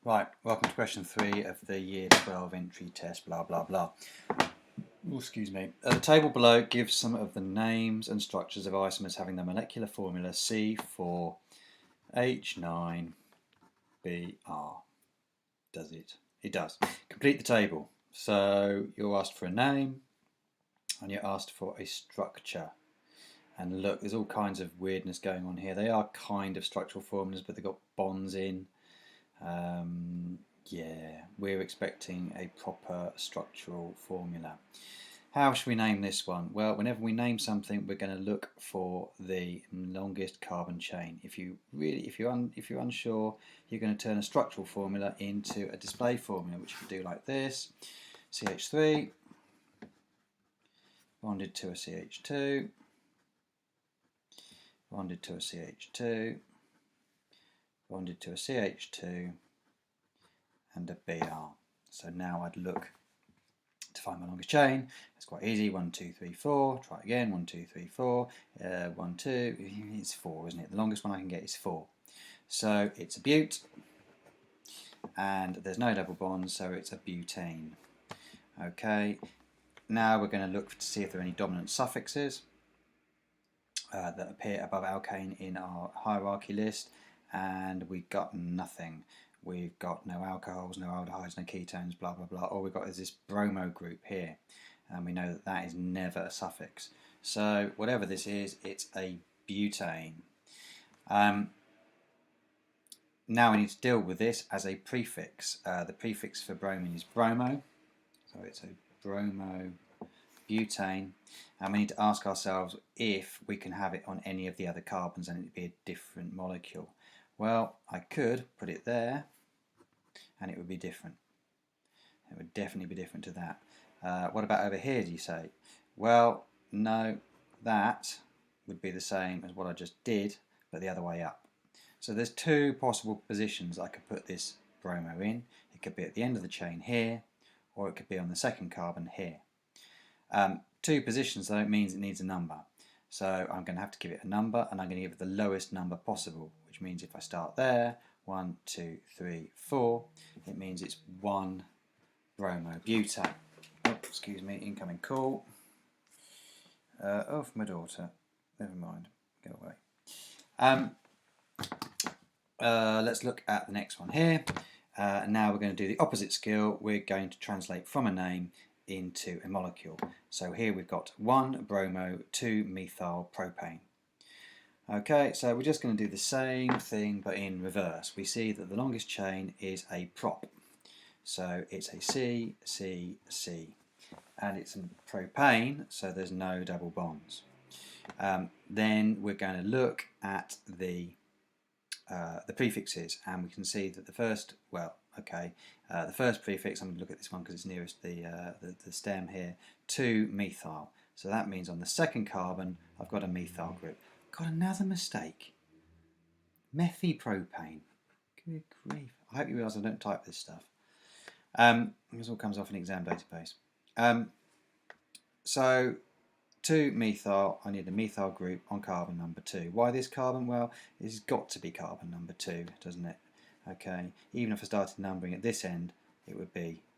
Right, welcome to question 3 of the Year 12 entry test, blah blah blah. Oh, excuse me. The table below gives some of the names and structures of isomers having the molecular formula C4H9Br. Does it? It does. Complete the table. So you're asked for a name and you're asked for a structure. And look, there's all kinds of weirdness going on here. They are kind of structural formulas, but they've got bonds in. Yeah, we're expecting a proper structural formula. How should we name this one? Well, whenever we name something, we're going to look for the longest carbon chain. If you're unsure, you're going to turn a structural formula into a display formula, which you can do like this: CH3 bonded to a CH2, bonded to a CH2, bonded to a CH2, and a Br. So now I'd look to find my longest chain. It's quite easy. 1, 2, 3, 4. Try again. 1, 2, 3, 4. 1, 2. It's 4, isn't it? The longest one I can get is 4. So it's a bute, and there's no double bonds, so it's a butane. Okay. Now we're going to look to see if there are any dominant suffixes that appear above alkane in our hierarchy list, and we've got nothing. We've got no alcohols, no aldehydes, no ketones, blah blah blah. All we've got is this bromo group here, and we know that that is never a suffix. So whatever this is, it's a butane. Now we need to deal with this as a prefix. The prefix for bromine is bromo, so it's a bromo butane, and we need to ask ourselves if we can have it on any of the other carbons and it'd be a different molecule. Well, I could put it there and it would be different. It would definitely be different to that. What about over here, do you say? Well, no, that would be the same as what I just did, but the other way up. So there's two possible positions I could put this bromo in. It could be at the end of the chain here, or it could be on the second carbon here. Two positions though means it needs a number. So I'm going to have to give it a number, and I'm going to give it the lowest number possible, which means if I start there, 1, 2, 3, 4, it means it's 1 bromobutane. Oh, excuse me, incoming call. Oh, from my daughter. Never mind, go away. Let's look at the next one here. Now we're going to do the opposite skill. We're going to translate from a name into a molecule. So here we've got 1 bromo, 2 methyl propane. Okay, so we're just going to do the same thing but in reverse. We see that the longest chain is a prop. So it's a C, C, C. And it's a propane, so there's no double bonds. Then we're going to look at the prefixes, and we can see that the first, the first prefix, I'm going to look at this one because it's nearest the stem here, 2 methyl. So that means on the second carbon I've got a methyl group. Got another mistake. Methylpropane. Good grief. I hope you realise I don't type this stuff. This all comes off an exam database. So 2 methyl, I need a methyl group on carbon number 2. Why this carbon? Well, it's got to be carbon number 2, doesn't it? Okay, even if I started numbering at this end, it would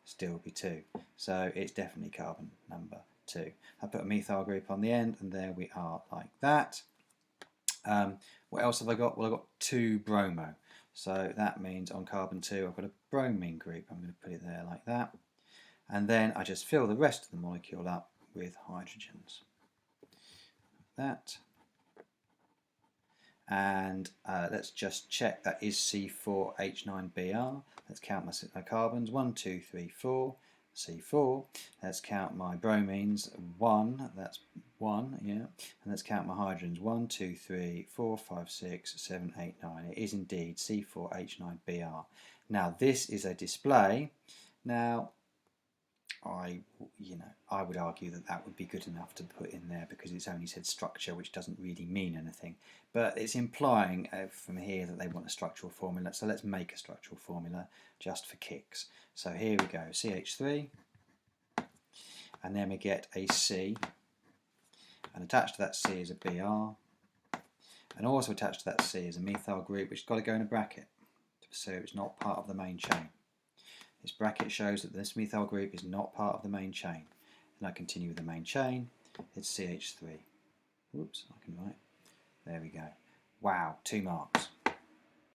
still be 2. So it's definitely carbon number 2. I put a methyl group on the end, and there we are, like that. What else have I got? Well, I've got 2 bromo. So that means on carbon 2, I've got a bromine group. I'm going to put it there like that. And then I just fill the rest of the molecule up with hydrogens. That. And let's just check that is C4H9Br. Let's count my carbons. 1, 2, 3, 4. C4. Let's count my bromines. 1. That's 1. Yeah. And let's count my hydrogens. 1, 2, 3, 4, 5, 6, 7, 8, 9. It is indeed C4H9Br. Now this is a display. Now I would argue that that would be good enough to put in there because it's only said structure, which doesn't really mean anything. But it's implying from here that they want a structural formula. So let's make a structural formula just for kicks. So here we go, CH3, and then we get a C, and attached to that C is a Br, and also attached to that C is a methyl group, which has got to go in a bracket to so it's not part of the main chain. This bracket shows that this methyl group is not part of the main chain. And I continue with the main chain, it's CH3. Whoops, I can write. There we go. Wow, 2 marks.